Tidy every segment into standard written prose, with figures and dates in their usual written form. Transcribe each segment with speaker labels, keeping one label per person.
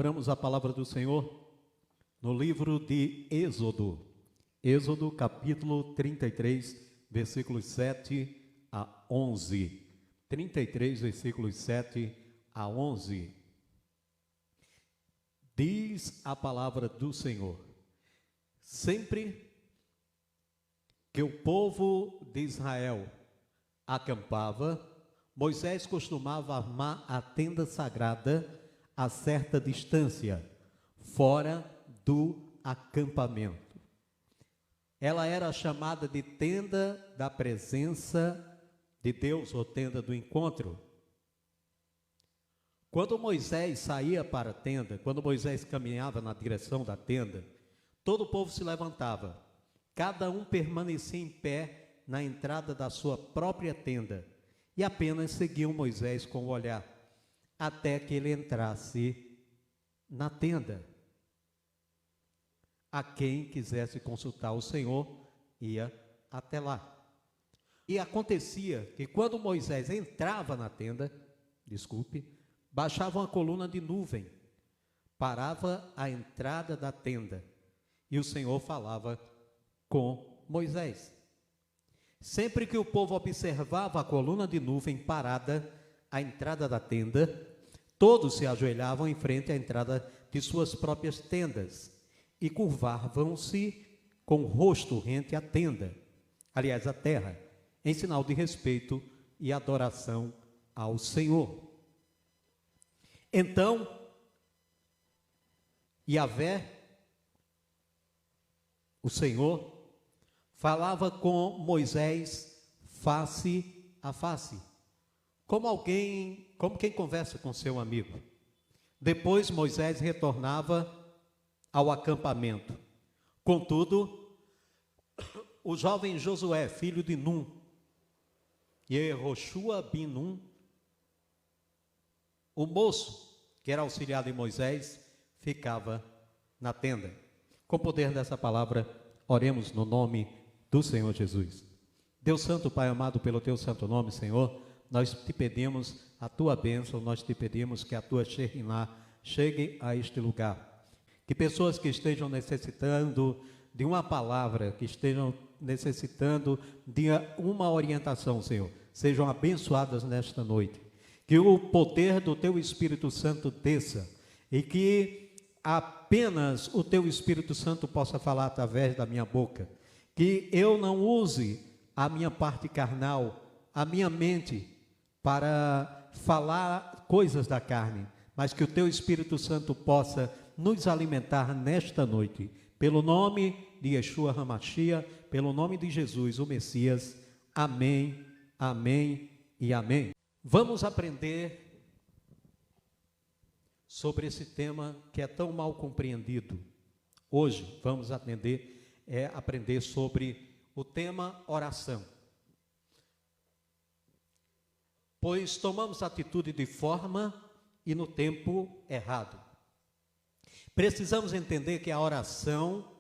Speaker 1: Abramos a palavra do Senhor no livro de Êxodo. Êxodo, capítulo 33, versículos 7 a 11. 33, versículos 7 a 11. Diz a palavra do Senhor: sempre que o povo de Israel acampava, Moisés costumava armar a tenda sagrada a certa distância, fora do acampamento. Ela era chamada de tenda da presença de Deus, ou tenda do encontro. Quando Moisés saía para a tenda, quando Moisés caminhava na direção da tenda, todo o povo se levantava, cada um permanecia em pé na entrada da sua própria tenda, e apenas seguiam Moisés com o olhar, até que ele entrasse na tenda. A quem quisesse consultar o Senhor, ia até lá. E acontecia que quando Moisés entrava na tenda, baixava uma coluna de nuvem, parava à entrada da tenda, e o Senhor falava com Moisés. Sempre que o povo observava a coluna de nuvem parada à entrada da tenda, todos se ajoelhavam em frente à entrada de suas próprias tendas e curvavam-se com o rosto rente à tenda, aliás, à terra, em sinal de respeito e adoração ao Senhor. Então, Yahvé, o Senhor, falava com Moisés face a face, como quem conversa com seu amigo. Depois Moisés retornava ao acampamento. Contudo, o jovem Josué, filho de Num, e Yehoshua bin Num, o moço que era auxiliar de Moisés, ficava na tenda. Com o poder dessa palavra, oremos no nome do Senhor Jesus. Deus Santo, Pai amado, pelo teu santo nome, Senhor, nós te pedimos a tua bênção, nós te pedimos que a tua Shekhinah chegue a este lugar. Que pessoas que estejam necessitando de uma palavra, que estejam necessitando de uma orientação, Senhor, sejam abençoadas nesta noite. Que o poder do teu Espírito Santo desça e que apenas o teu Espírito Santo possa falar através da minha boca. Que eu não use a minha parte carnal, a minha mente, para falar coisas da carne, mas que o teu Espírito Santo possa nos alimentar nesta noite, pelo nome de Yeshua HaMashiach, pelo nome de Jesus, o Messias. Amém, amém e amém. Vamos aprender sobre esse tema que é tão mal compreendido. Hoje vamos aprender sobre o tema oração. Pois tomamos atitude de forma e no tempo errado. Precisamos entender que a oração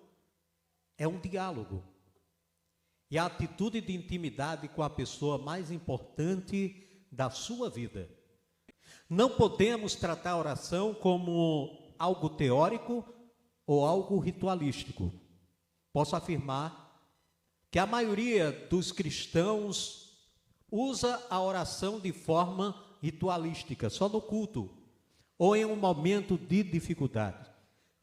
Speaker 1: é um diálogo. E a atitude de intimidade com a pessoa mais importante da sua vida. Não podemos tratar a oração como algo teórico ou algo ritualístico. Posso afirmar que a maioria dos cristãos usa a oração de forma ritualística, só no culto, ou em um momento de dificuldade.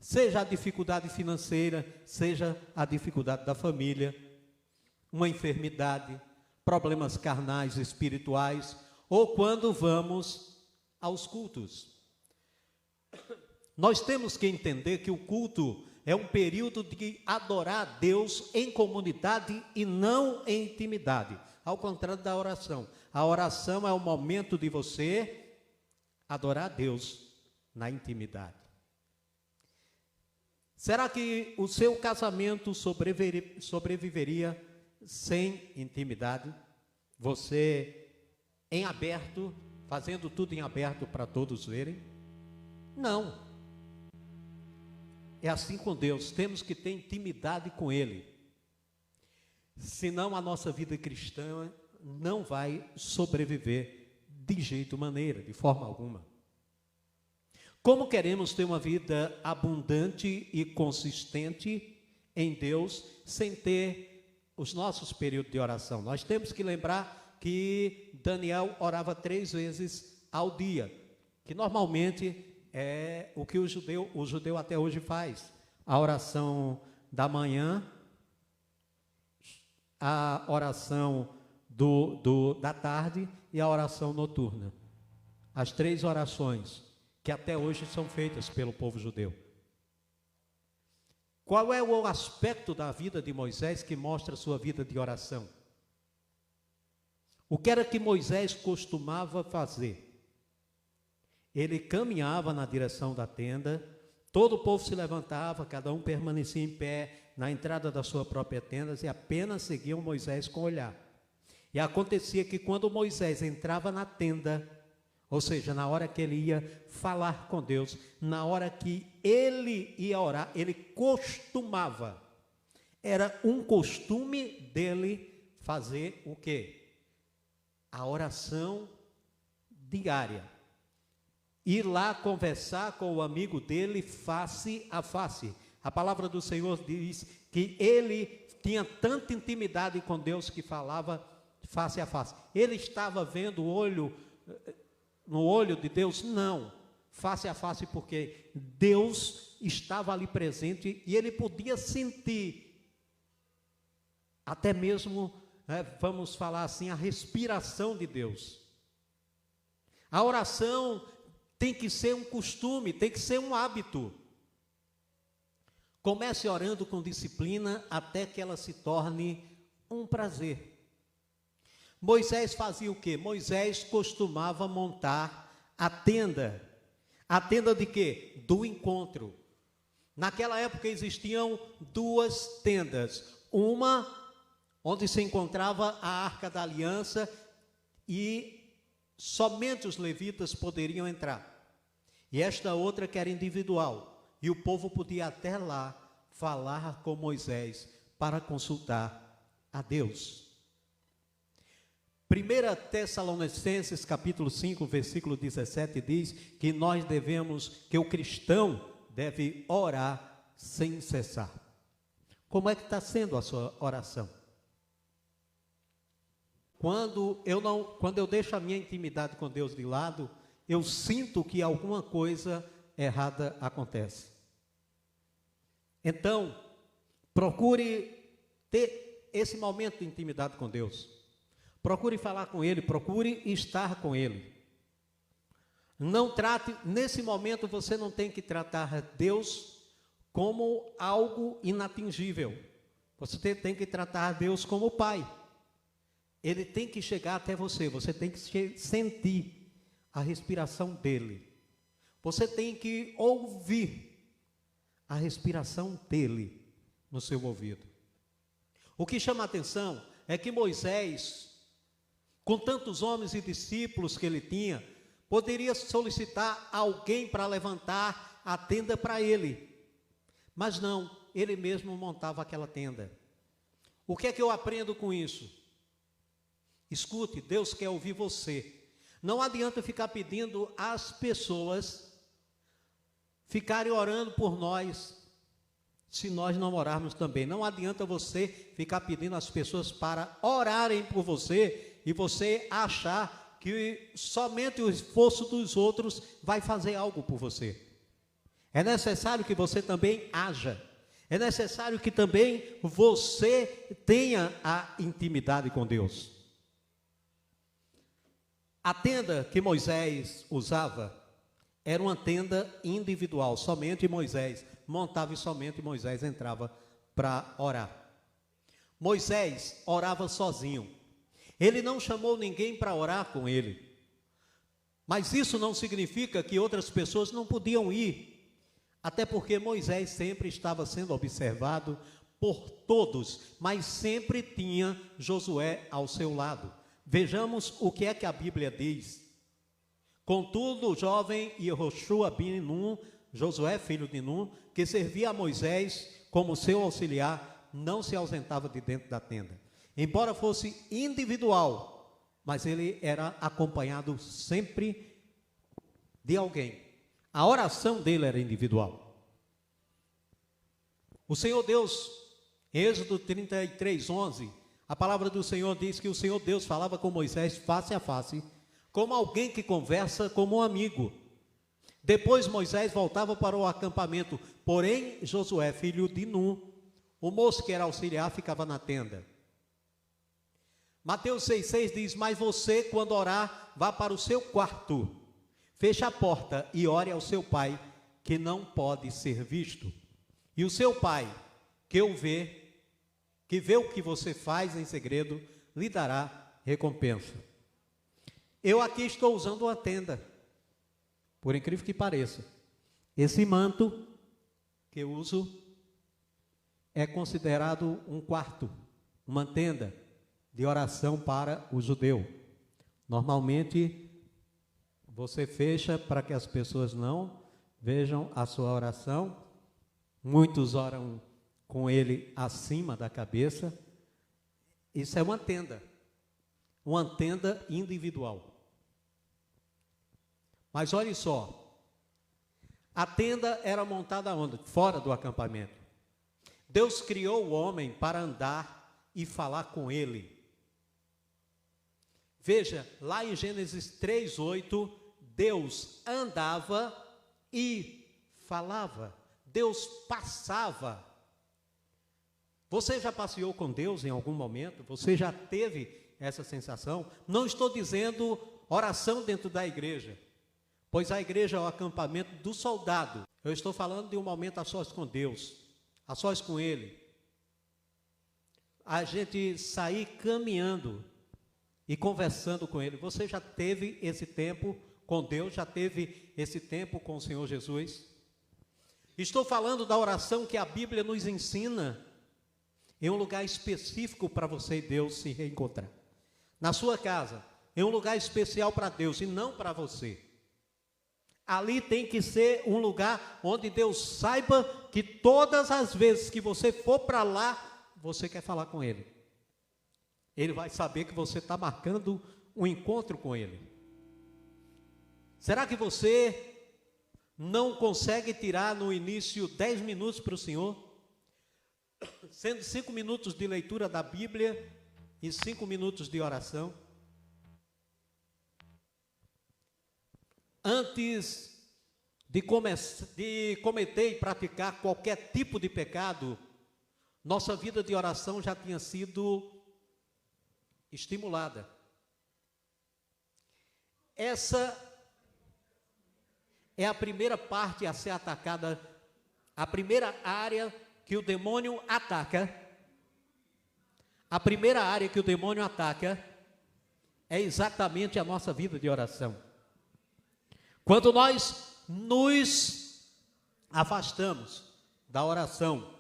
Speaker 1: Seja a dificuldade financeira, seja a dificuldade da família, uma enfermidade, problemas carnais, espirituais, ou quando vamos aos cultos. Nós temos que entender que o culto é um período de adorar a Deus em comunidade e não em intimidade. Ao contrário da oração. A oração é o momento de você adorar a Deus na intimidade. Será que o seu casamento sobreviveria sem intimidade? Você em aberto, fazendo tudo em aberto para todos verem? Não. É assim com Deus, temos que ter intimidade com Ele. Senão a nossa vida cristã não vai sobreviver de jeito maneira, de forma alguma. Como queremos ter uma vida abundante e consistente em Deus, sem ter os nossos períodos de oração? Nós temos que lembrar que Daniel orava 3 vezes ao dia, que normalmente é o que o judeu até hoje faz. A oração da manhã, a oração da tarde e a oração noturna. As 3 orações que até hoje são feitas pelo povo judeu. Qual é o aspecto da vida de Moisés que mostra a sua vida de oração? O que era que Moisés costumava fazer? Ele caminhava na direção da tenda, todo o povo se levantava, cada um permanecia em pé na entrada da sua própria tenda e apenas seguiam Moisés com o olhar. E acontecia que quando Moisés entrava na tenda, ou seja, na hora que ele ia falar com Deus, na hora que ele ia orar, ele costumava, era um costume dele fazer o quê? A oração diária. Ir lá conversar com o amigo dele face a face. A palavra do Senhor diz que ele tinha tanta intimidade com Deus que falava face a face. Ele estava vendo no olho de Deus? Não, face a face, porque Deus estava ali presente e ele podia sentir, até mesmo, vamos falar assim, a respiração de Deus. A oração tem que ser um costume, tem que ser um hábito. Comece orando com disciplina até que ela se torne um prazer. Moisés fazia o quê? Moisés costumava montar a tenda. A tenda de quê? Do encontro. Naquela época existiam 2 tendas. Uma onde se encontrava a Arca da Aliança e somente os levitas poderiam entrar. E esta outra que era individual. E o povo podia até lá falar com Moisés para consultar a Deus. 1 Tessalonicenses capítulo 5, versículo 17 diz que que o cristão deve orar sem cessar. Como é que está sendo a sua oração? Quando eu deixo a minha intimidade com Deus de lado, eu sinto que alguma coisa errada acontece. Então, procure ter esse momento de intimidade com Deus. Procure falar com Ele, procure estar com Ele. Não trate, nesse momento você não tem que tratar Deus como algo inatingível. Você tem que tratar Deus como Pai. Ele tem que chegar até você, você tem que sentir a respiração dEle. Você tem que ouvir a respiração dEle no seu ouvido. O que chama a atenção é que Moisés, com tantos homens e discípulos que ele tinha, poderia solicitar alguém para levantar a tenda para ele. Mas não, ele mesmo montava aquela tenda. O que é que eu aprendo com isso? Escute, Deus quer ouvir você. Não adianta ficar pedindo às pessoas ficarem orando por nós, se nós não orarmos também. Não adianta você ficar pedindo às pessoas para orarem por você e você achar que somente o esforço dos outros vai fazer algo por você. É necessário que você também haja. É necessário que também você tenha a intimidade com Deus. A tenda que Moisés usava era uma tenda individual, somente Moisés montava e somente Moisés entrava para orar. Moisés orava sozinho. Ele não chamou ninguém para orar com ele. Mas isso não significa que outras pessoas não podiam ir. Até porque Moisés sempre estava sendo observado por todos, mas sempre tinha Josué ao seu lado. Vejamos o que é que a Bíblia diz. Contudo, o jovem Yehoshua bin Nun, Josué, filho de Nun, que servia a Moisés como seu auxiliar, não se ausentava de dentro da tenda. Embora fosse individual, mas ele era acompanhado sempre de alguém. A oração dele era individual. O Senhor Deus, em Êxodo 33:11, a palavra do Senhor diz que o Senhor Deus falava com Moisés face a face, como alguém que conversa como um amigo. Depois Moisés voltava para o acampamento, porém Josué, filho de Nun, o moço que era auxiliar, ficava na tenda. Mateus 6,6 diz: mas você, quando orar, vá para o seu quarto, feche a porta e ore ao seu pai, que não pode ser visto. E o seu pai, que vê o que você faz em segredo, lhe dará recompensa. Eu aqui estou usando uma tenda, por incrível que pareça. Esse manto que eu uso é considerado um quarto, uma tenda de oração para o judeu. Normalmente, você fecha para que as pessoas não vejam a sua oração. Muitos oram com ele acima da cabeça. Isso é uma tenda individual. Mas olhe só, a tenda era montada onde? Fora do acampamento. Deus criou o homem para andar e falar com ele. Veja, lá em Gênesis 3:8, Deus andava e falava. Deus passava. Você já passeou com Deus em algum momento? Você já teve essa sensação? Não estou dizendo oração dentro da igreja, pois a igreja é o acampamento do soldado. Eu estou falando de um momento a sós com Deus, a sós com Ele. A gente sair caminhando e conversando com Ele. Você já teve esse tempo com Deus? Já teve esse tempo com o Senhor Jesus? Estou falando da oração que a Bíblia nos ensina em um lugar específico para você e Deus se reencontrar. Na sua casa, em um lugar especial para Deus e não para você. Ali tem que ser um lugar onde Deus saiba que todas as vezes que você for para lá, você quer falar com Ele. Ele vai saber que você está marcando um encontro com Ele. Será que você não consegue tirar no início 10 minutos para o Senhor? Sendo 5 minutos de leitura da Bíblia e 5 minutos de oração? Antes de cometer e praticar qualquer tipo de pecado, nossa vida de oração já tinha sido estimulada. Essa é a primeira parte a ser atacada, a primeira área que o demônio ataca. A primeira área que o demônio ataca é exatamente a nossa vida de oração. Quando nós nos afastamos da oração,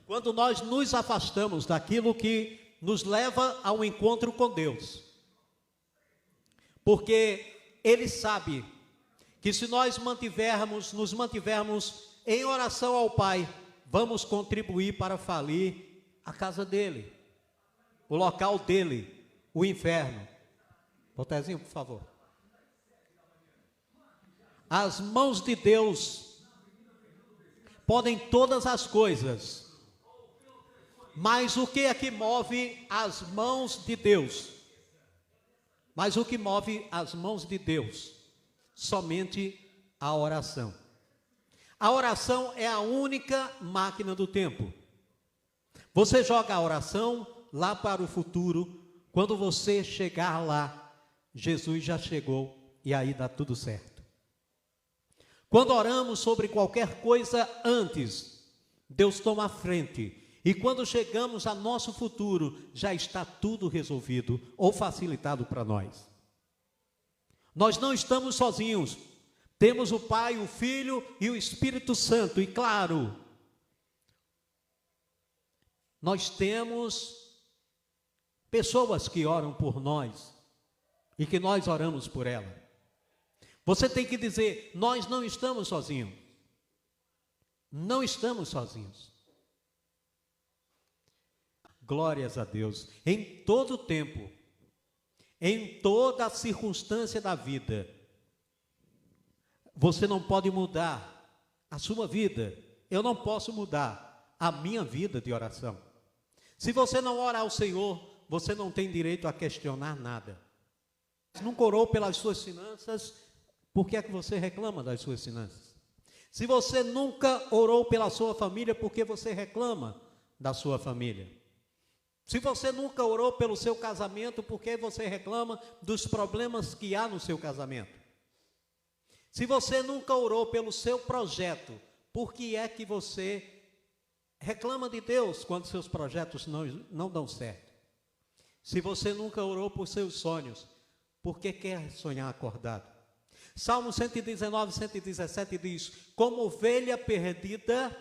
Speaker 1: quando nós nos afastamos daquilo que nos leva ao encontro com Deus, porque Ele sabe que se nós nos mantivermos em oração ao Pai, vamos contribuir para falir a casa dele, o local dele, o inferno. Botezinho, por favor. As mãos de Deus podem todas as coisas, mas o que é que move as mãos de Deus? Mas o que move as mãos de Deus? Somente a oração. A oração é a única máquina do tempo. Você joga a oração lá para o futuro. Quando você chegar lá, Jesus já chegou e aí dá tudo certo. Quando oramos sobre qualquer coisa antes, Deus toma a frente. E quando chegamos a nosso futuro, já está tudo resolvido ou facilitado para nós. Nós não estamos sozinhos. Temos o Pai, o Filho e o Espírito Santo. E claro, nós temos pessoas que oram por nós e que nós oramos por ela. Você tem que dizer: nós não estamos sozinhos. Não estamos sozinhos. Glórias a Deus. Em todo tempo, em toda a circunstância da vida, Você não pode mudar a sua vida. Eu não posso mudar a minha vida de oração. Se você não ora ao Senhor, você não tem direito a questionar nada. Se nunca orou pelas suas finanças, por que é que você reclama das suas finanças? Se você nunca orou pela sua família, por que você reclama da sua família? Se você nunca orou pelo seu casamento, por que você reclama dos problemas que há no seu casamento? Se você nunca orou pelo seu projeto, por que é que você reclama de Deus quando seus projetos não dão certo? Se você nunca orou por seus sonhos, por que quer sonhar acordado? Salmo 119, 117 diz: como ovelha perdida,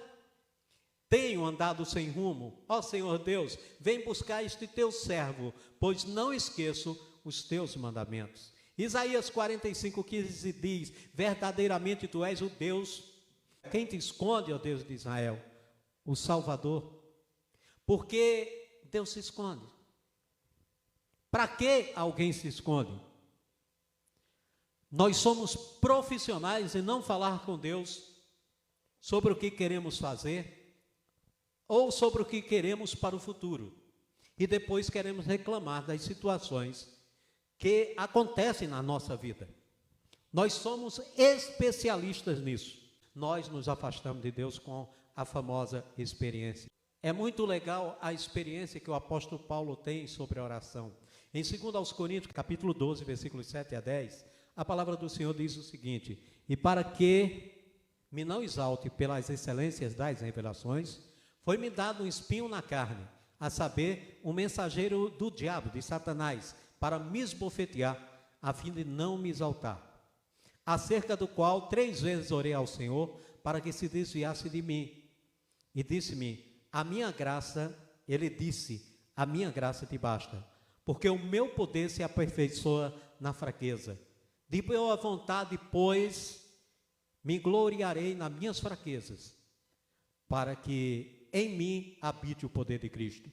Speaker 1: tenho andado sem rumo. Ó Senhor Deus, vem buscar este teu servo, pois não esqueço os teus mandamentos. Isaías 45, 15 diz: verdadeiramente tu és o Deus, quem te esconde, ó Deus de Israel, o Salvador. Por que Deus se esconde? Para que alguém se esconde? Nós somos profissionais em não falar com Deus sobre o que queremos fazer ou sobre o que queremos para o futuro. E depois queremos reclamar das situações que acontecem na nossa vida. Nós somos especialistas nisso. Nós nos afastamos de Deus com a famosa experiência. É muito legal a experiência que o apóstolo Paulo tem sobre a oração. Em 2 Coríntios, capítulo 12, versículos 7 a 10, a palavra do Senhor diz o seguinte: e para que me não exalte pelas excelências das revelações, foi-me dado um espinho na carne, a saber, um mensageiro do diabo, de Satanás, para me esbofetear, a fim de não me exaltar. Acerca do qual 3 vezes orei ao Senhor, para que se desviasse de mim. E disse-me: a minha graça, ele disse, a minha graça te basta, porque o meu poder se aperfeiçoa na fraqueza. De boa vontade, pois, me gloriarei nas minhas fraquezas, para que em mim habite o poder de Cristo.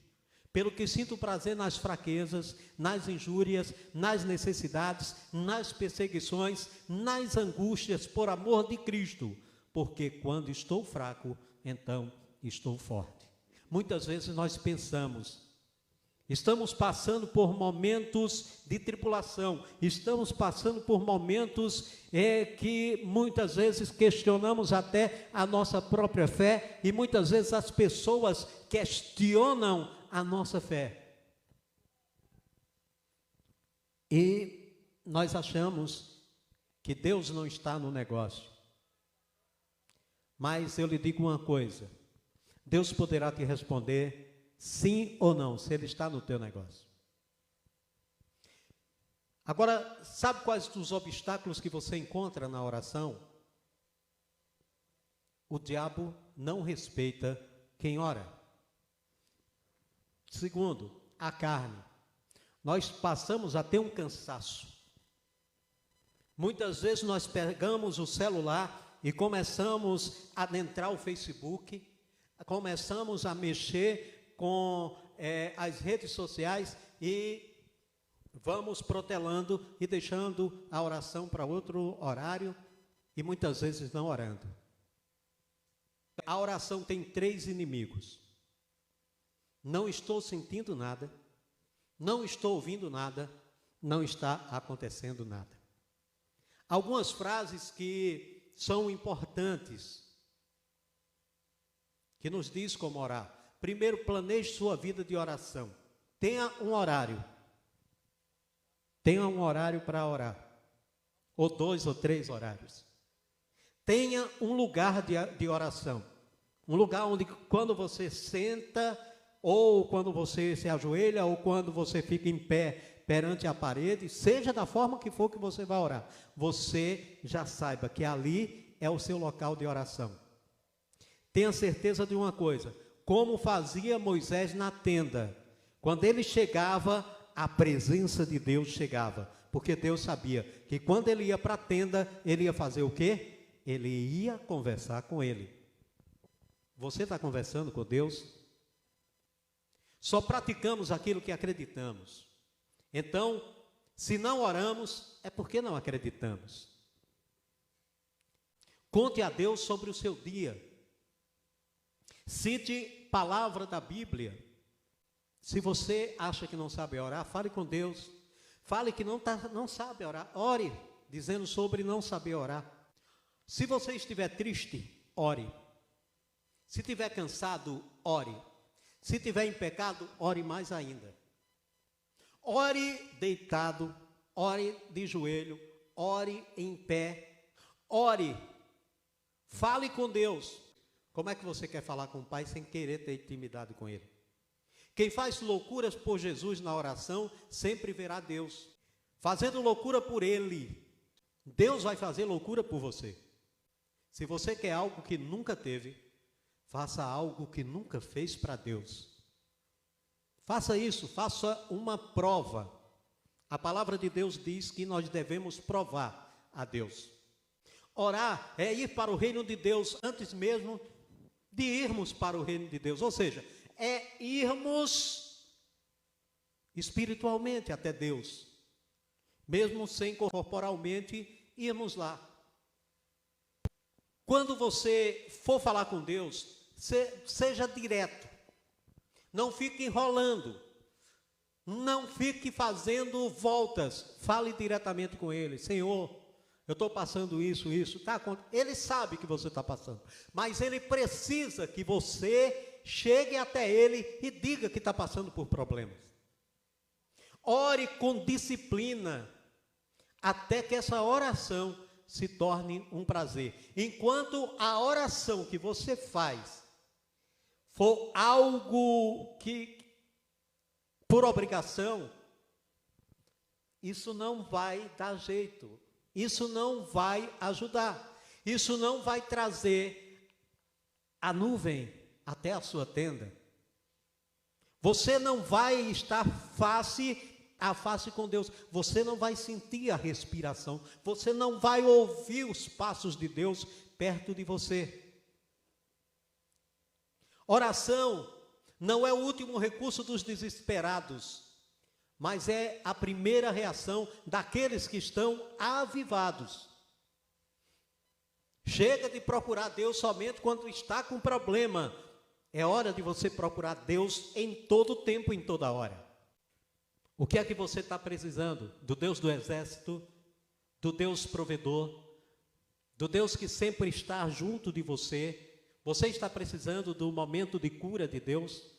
Speaker 1: Pelo que sinto prazer nas fraquezas, nas injúrias, nas necessidades, nas perseguições, nas angústias, por amor de Cristo, porque quando estou fraco, então estou forte. Muitas vezes nós pensamos, estamos passando por momentos de tribulação, estamos passando por momentos que muitas vezes questionamos até a nossa própria fé, e muitas vezes as pessoas questionam a nossa fé. E nós achamos que Deus não está no negócio. Mas eu lhe digo uma coisa: Deus poderá te responder sim ou não, se Ele está no teu negócio. Agora, sabe quais os obstáculos que você encontra na oração? O diabo não respeita quem ora. Segundo, a carne. Nós passamos a ter um cansaço. Muitas vezes nós pegamos o celular e começamos a adentrar o Facebook, começamos a mexer com as redes sociais e vamos protelando e deixando a oração para outro horário e muitas vezes não orando. A oração tem 3 inimigos. Não estou sentindo nada, não estou ouvindo nada, não está acontecendo nada. Algumas frases que são importantes, que nos diz como orar. Primeiro, planeje sua vida de oração. Tenha um horário. Tenha um horário para orar. Ou 2 ou 3 horários. Tenha um lugar de oração. Um lugar onde, quando você senta, ou quando você se ajoelha, ou quando você fica em pé perante a parede, seja da forma que for que você vai orar, você já saiba que ali é o seu local de oração. Tenha certeza de uma coisa: como fazia Moisés na tenda, quando ele chegava, a presença de Deus chegava, porque Deus sabia que quando ele ia para a tenda, ele ia fazer o quê? Ele ia conversar com ele. Você está conversando com Deus? Só praticamos aquilo que acreditamos. Então, se não oramos, é porque não acreditamos. Conte a Deus sobre o seu dia. Cite palavra da Bíblia. Se você acha que não sabe orar, fale com Deus. Fale que não sabe orar. Ore, dizendo sobre não saber orar. Se você estiver triste, ore. Se estiver cansado, ore. Se estiver em pecado, ore mais ainda. Ore deitado, ore de joelho, ore em pé, ore. Fale com Deus. Como é que você quer falar com o Pai sem querer ter intimidade com Ele? Quem faz loucuras por Jesus na oração, sempre verá Deus. Fazendo loucura por Ele, Deus vai fazer loucura por você. Se você quer algo que nunca teve, faça algo que nunca fez para Deus. Faça isso, faça uma prova. A palavra de Deus diz que nós devemos provar a Deus. Orar é ir para o reino de Deus antes mesmo de irmos para o reino de Deus. Ou seja, é irmos espiritualmente até Deus. Mesmo sem corporalmente irmos lá. Quando você for falar com Deus, seja direto. Não fique enrolando. Não fique fazendo voltas. Fale diretamente com Ele. Senhor, eu estou passando isso. Tá? Ele sabe que você está passando. Mas Ele precisa que você chegue até Ele e diga que está passando por problemas. Ore com disciplina. Até que essa oração se torne um prazer. Enquanto a oração que você faz for algo que, por obrigação, isso não vai dar jeito. Isso não vai ajudar. Isso não vai trazer a nuvem até a sua tenda. Você não vai estar face a face com Deus. Você não vai sentir a respiração. Você não vai ouvir os passos de Deus perto de você. Oração não é o último recurso dos desesperados, mas é a primeira reação daqueles que estão avivados. Chega de procurar Deus somente quando está com problema. É hora de você procurar Deus em todo tempo, em toda hora. O que é que você está precisando? Do Deus do exército, do Deus provedor, do Deus que sempre está junto de você. Você está precisando do momento de cura de Deus?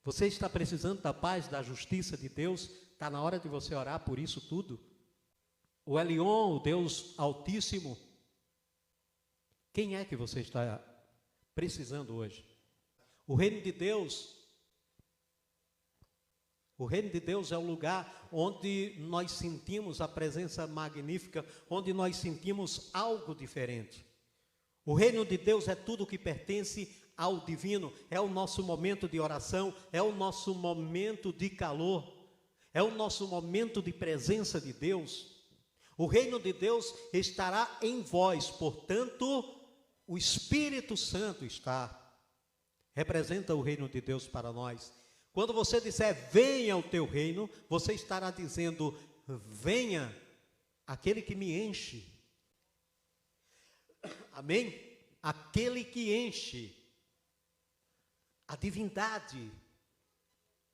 Speaker 1: Você está precisando da paz, da justiça de Deus? Está na hora de você orar por isso tudo? O Elion, o Deus Altíssimo. Quem é que você está precisando hoje? O reino de Deus é o lugar onde nós sentimos a presença magnífica, onde nós sentimos algo diferente. O reino de Deus é tudo que pertence ao divino, é o nosso momento de oração, é o nosso momento de calor, é o nosso momento de presença de Deus. O reino de Deus estará em vós, portanto, o Espírito Santo representa o reino de Deus para nós. Quando você disser, venha o teu reino, você estará dizendo, venha aquele que me enche. Amém? Aquele que enche. A divindade,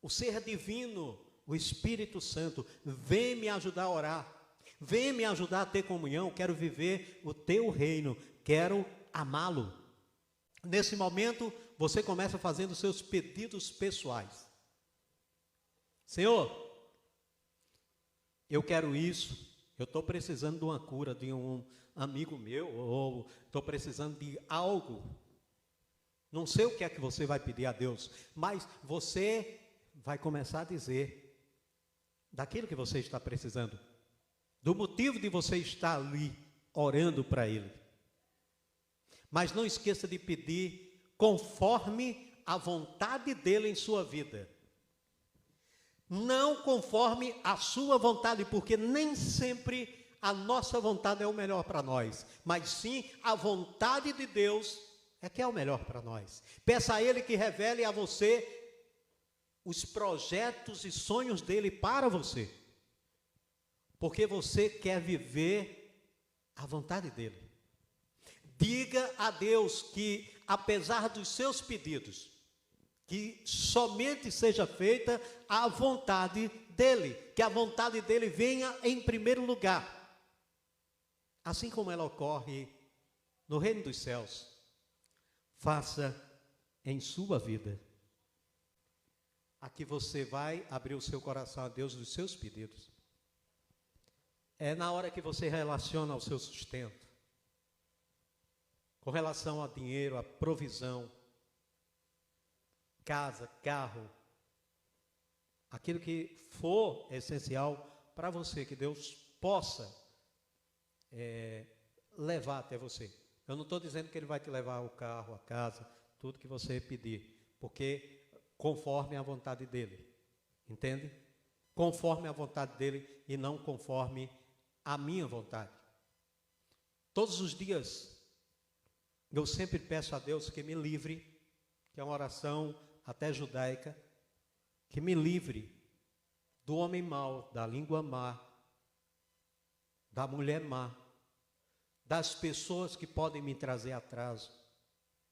Speaker 1: o ser divino, o Espírito Santo, vem me ajudar a orar. Vem me ajudar a ter comunhão. Quero viver o teu reino. Quero amá-lo. Nesse momento, você começa fazendo seus pedidos pessoais. Senhor, eu quero isso, eu estou precisando de uma cura de um amigo meu, ou estou precisando de algo. Não sei o que é que você vai pedir a Deus, mas você vai começar a dizer daquilo que você está precisando, do motivo de você estar ali orando para Ele. Mas não esqueça de pedir conforme a vontade dEle em sua vida. Não conforme a sua vontade, porque nem sempre a nossa vontade é o melhor para nós, mas sim a vontade de Deus é que é o melhor para nós. Peça a Ele que revele a você os projetos e sonhos dEle para você, porque você quer viver a vontade dEle. Diga a Deus que, apesar dos seus pedidos, que somente seja feita a vontade dEle, que a vontade dEle venha em primeiro lugar, assim como ela ocorre no reino dos céus. Faça em sua vida. Aqui você vai abrir o seu coração a Deus dos seus pedidos. É na hora que você relaciona ao seu sustento, com relação ao dinheiro, à provisão, casa, carro, aquilo que for essencial para você, que Deus possa levar até você. Eu não estou dizendo que Ele vai te levar o carro, a casa, tudo que você pedir, porque conforme a vontade dEle, entende? Conforme a vontade dEle e não conforme a minha vontade. Todos os dias, eu sempre peço a Deus que me livre, que é uma oração até judaica, que me livre do homem mau, da língua má, da mulher má, das pessoas que podem me trazer atraso.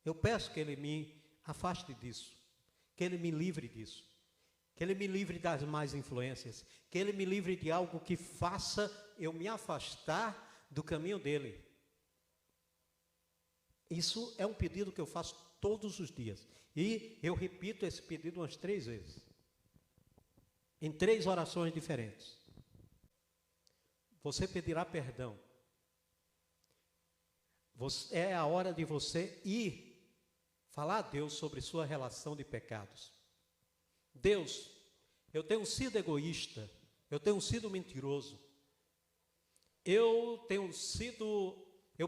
Speaker 1: Eu peço que Ele me afaste disso, que Ele me livre disso, que Ele me livre das más influências, que Ele me livre de algo que faça eu me afastar do caminho dEle. Isso é um pedido que eu faço todos os dias. E eu repito esse pedido umas 3 vezes. Em 3 orações diferentes. Você pedirá perdão. É a hora de você ir falar a Deus sobre sua relação de pecados. Deus, eu tenho sido egoísta, eu tenho sido mentiroso, eu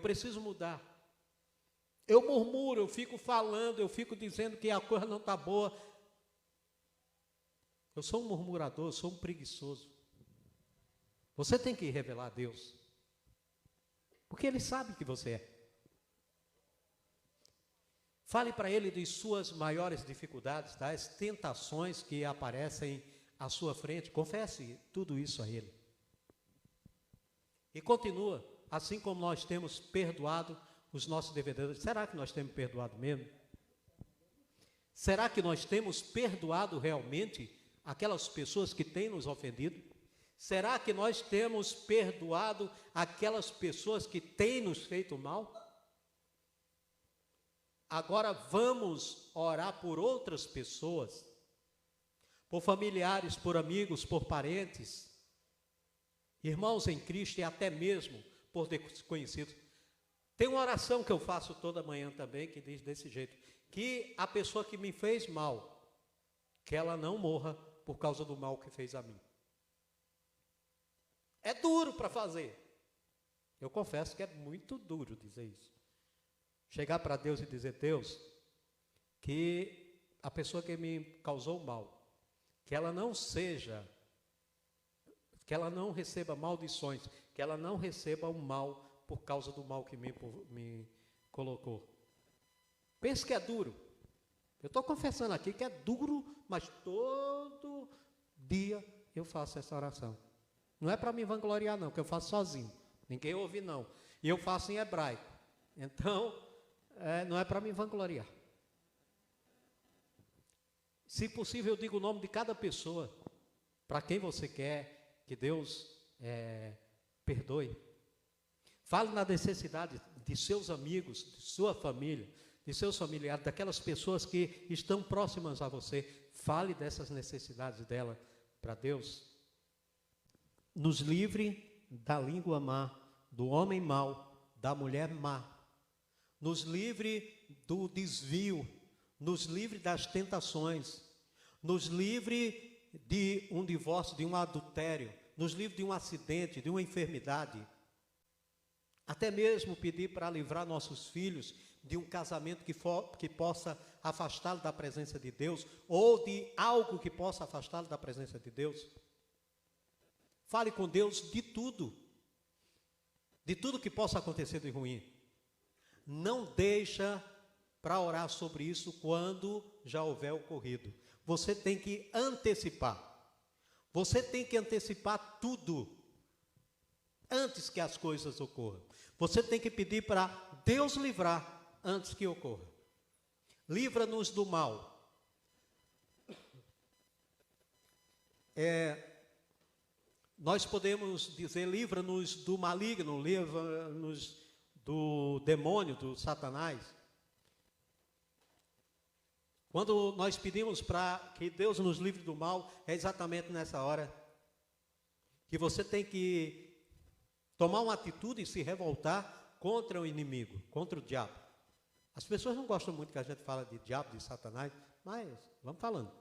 Speaker 1: preciso mudar. Eu murmuro, eu fico falando, eu fico dizendo que a coisa não está boa. Eu sou um murmurador, eu sou um preguiçoso. Você tem que revelar a Deus, porque Ele sabe que você é. Fale para Ele de suas maiores dificuldades, das tentações que aparecem à sua frente. Confesse tudo isso a Ele. E continua, assim como nós temos perdoado os nossos devedores. Será que nós temos perdoado mesmo? Será que nós temos perdoado realmente aquelas pessoas que têm nos ofendido? Será que nós temos perdoado aquelas pessoas que têm nos feito mal? Agora vamos orar por outras pessoas, por familiares, por amigos, por parentes, irmãos em Cristo e até mesmo por desconhecidos. Tem uma oração que eu faço toda manhã também, que diz desse jeito: que a pessoa que me fez mal, que ela não morra por causa do mal que fez a mim. É duro para fazer. Eu confesso que é muito duro dizer isso. Chegar para Deus e dizer: Deus, que a pessoa que me causou mal, que ela não receba maldições, que ela não receba o mal por causa do mal que me colocou. Pense que é duro. Eu estou confessando aqui que é duro, mas todo dia eu faço essa oração. Não é para me vangloriar não, porque eu faço sozinho. Ninguém ouve não. E eu faço em hebraico. Então, não é para me vangloriar. Se possível, eu digo o nome de cada pessoa, para quem você quer que Deus perdoe. Fale na necessidade de seus amigos, de sua família, de seus familiares, daquelas pessoas que estão próximas a você. Fale dessas necessidades dela para Deus. Nos livre da língua má, do homem mau, da mulher má. Nos livre do desvio, nos livre das tentações, nos livre de um divórcio, de um adultério, nos livre de um acidente, de uma enfermidade. Até mesmo pedir para livrar nossos filhos de um casamento que possa afastá-lo da presença de Deus, ou de algo que possa afastá-lo da presença de Deus. Fale com Deus de tudo que possa acontecer de ruim. Não deixa para orar sobre isso quando já houver ocorrido. Você tem que antecipar. Você tem que antecipar tudo. antes que as coisas ocorram. Você tem que pedir para Deus livrar antes que ocorra. Livra-nos do mal. Nós podemos dizer, livra-nos do maligno, livra-nos do demônio, do Satanás. Quando nós pedimos para que Deus nos livre do mal, é exatamente nessa hora que você tem que tomar uma atitude e se revoltar contra o inimigo, contra o diabo. As pessoas não gostam muito que a gente fala de diabo, de Satanás, mas vamos falando.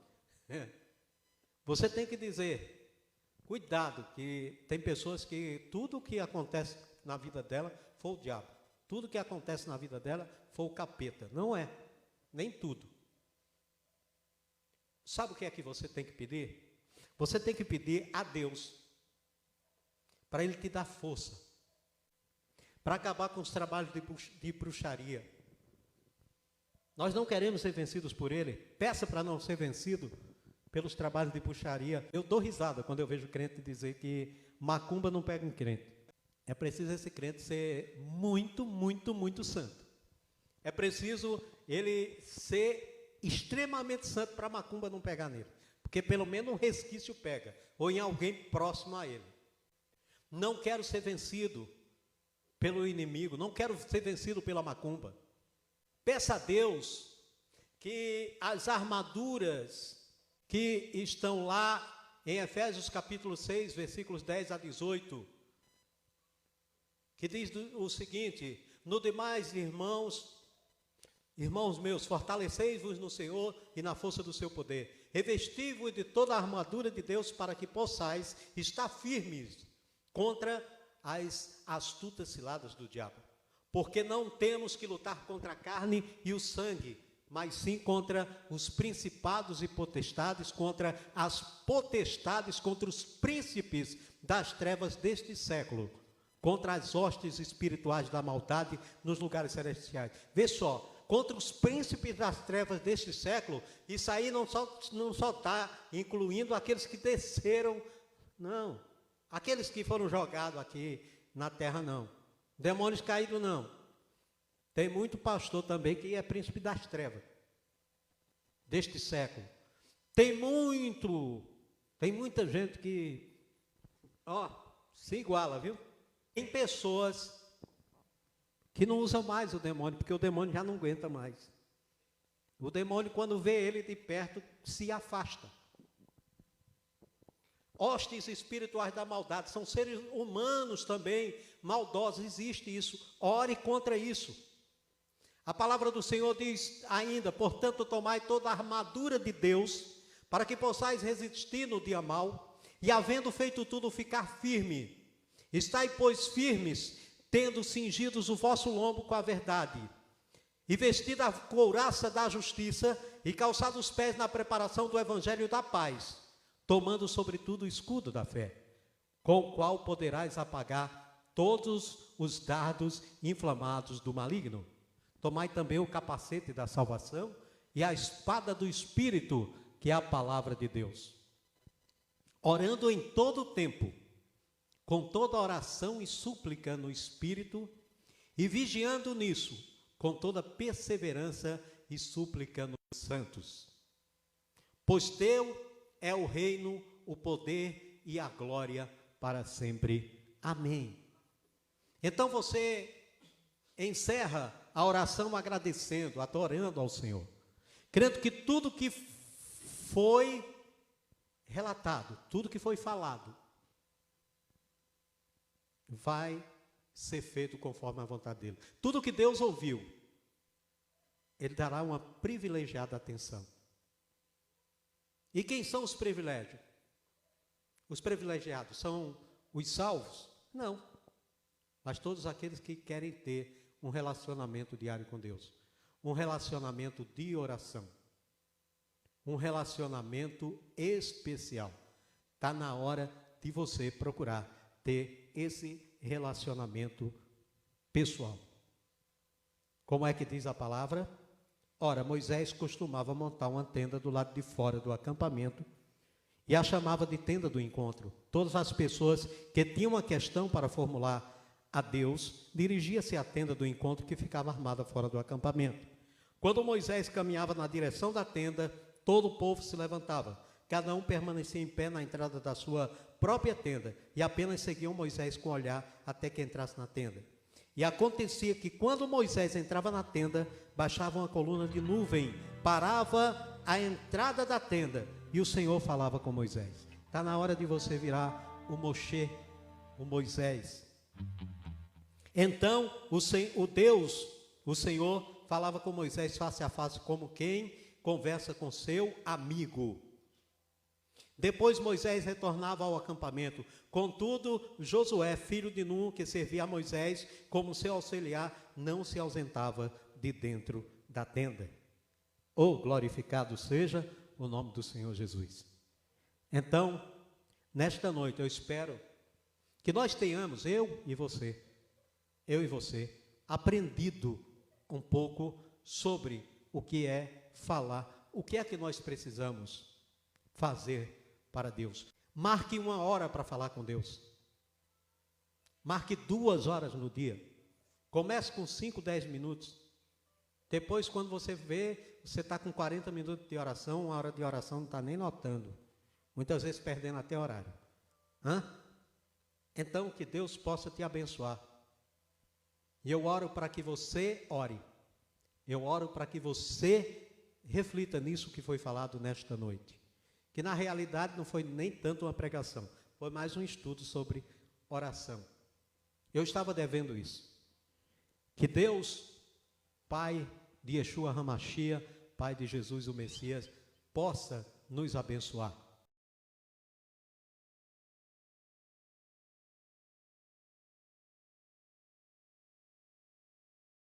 Speaker 1: Você tem que dizer, cuidado, que tem pessoas que tudo o que acontece na vida dela foi o diabo. Tudo que acontece na vida dela foi o capeta. Não é, nem tudo. Sabe o que é que você tem que pedir? Você tem que pedir a Deus para Ele te dar força, para acabar com os trabalhos de bruxaria. Nós não queremos ser vencidos por Ele. Peça para não ser vencido pelos trabalhos de bruxaria. Eu dou risada quando eu vejo crente dizer que macumba não pega em crente. É preciso esse crente ser muito, muito, muito santo. É preciso ele ser extremamente santo para a macumba não pegar nele. Porque pelo menos um resquício pega, ou em alguém próximo a ele. Não quero ser vencido pelo inimigo, não quero ser vencido pela macumba. Peça a Deus que as armaduras que estão lá em Efésios capítulo 6, versículos 10 a 18, que diz o seguinte: no demais, irmãos meus, fortalecei-vos no Senhor e na força do seu poder. Revesti-vos de toda a armadura de Deus para que possais estar firmes contra as astutas ciladas do diabo. Porque não temos que lutar contra a carne e o sangue, mas sim contra os principados e potestades, contra as potestades, contra os príncipes das trevas deste século, contra as hostes espirituais da maldade nos lugares celestiais. Vê só, contra os príncipes das trevas deste século, isso aí não só está incluindo aqueles que desceram, não, aqueles que foram jogados aqui na terra, não. Demônios caídos, não. Tem muito pastor também que é príncipe das trevas deste século. Tem muita gente que, se iguala, viu? Tem pessoas que não usam mais o demônio, porque o demônio já não aguenta mais. O demônio, quando vê ele de perto, se afasta. Hostes espirituais da maldade, são seres humanos também, maldosos, existe isso. Ore contra isso. A palavra do Senhor diz ainda: portanto, tomai toda a armadura de Deus, para que possais resistir no dia mau, e havendo feito tudo, ficar firme. Estai, pois, firmes, tendo cingidos o vosso lombo com a verdade, e vestida a couraça da justiça, e calçados os pés na preparação do evangelho da paz, tomando sobretudo o escudo da fé, com o qual poderás apagar todos os dardos inflamados do maligno. Tomai também o capacete da salvação e a espada do Espírito, que é a palavra de Deus. Orando em todo o tempo, com toda oração e súplica no Espírito, e vigiando nisso, com toda perseverança e súplica nos santos. Pois teu é o reino, o poder e a glória para sempre. Amém. Então você encerra a oração agradecendo, adorando ao Senhor, crendo que tudo que foi relatado, tudo que foi falado, vai ser feito conforme a vontade dele. Tudo que Deus ouviu, Ele dará uma privilegiada atenção. E quem são os privilégios? Os privilegiados são os salvos? Não. Mas todos aqueles que querem ter um relacionamento diário com Deus. Um relacionamento de oração. Um relacionamento especial. Está na hora de você procurar ter esse relacionamento pessoal. Como é que diz a palavra? Ora, Moisés costumava montar uma tenda do lado de fora do acampamento e a chamava de tenda do encontro. Todas as pessoas que tinham uma questão para formular a Deus, dirigia-se à tenda do encontro que ficava armada fora do acampamento. Quando Moisés caminhava na direção da tenda, todo o povo se levantava. Cada um permanecia em pé na entrada da sua própria tenda e apenas seguiam Moisés com o olhar até que entrasse na tenda. E acontecia que quando Moisés entrava na tenda, baixava uma coluna de nuvem, parava à entrada da tenda e o Senhor falava com Moisés. Está na hora de você virar o Moshe, o Moisés. Então o Senhor falava com Moisés face a face, como quem conversa com seu amigo. Depois Moisés retornava ao acampamento. Contudo, Josué, filho de Nun, que servia a Moisés como seu auxiliar, não se ausentava de dentro da tenda. Oh, glorificado seja o nome do Senhor Jesus. Então, nesta noite, eu espero que nós tenhamos, eu e você, aprendido um pouco sobre o que é falar, o que é que nós precisamos fazer para Deus. Marque 1 hora para falar com Deus. Marque 2 horas no dia. Comece com 5, 10 minutos. Depois, quando você vê, você está com 40 minutos de oração, 1 hora de oração, não está nem notando. Muitas vezes perdendo até horário. Então, que Deus possa te abençoar. E eu oro para que você ore. Eu oro para que você reflita nisso que foi falado nesta noite. Que na realidade não foi nem tanto uma pregação, foi mais um estudo sobre oração. Eu estava devendo isso. Que Deus, Pai de Yeshua HaMashiach, Pai de Jesus o Messias, possa nos abençoar.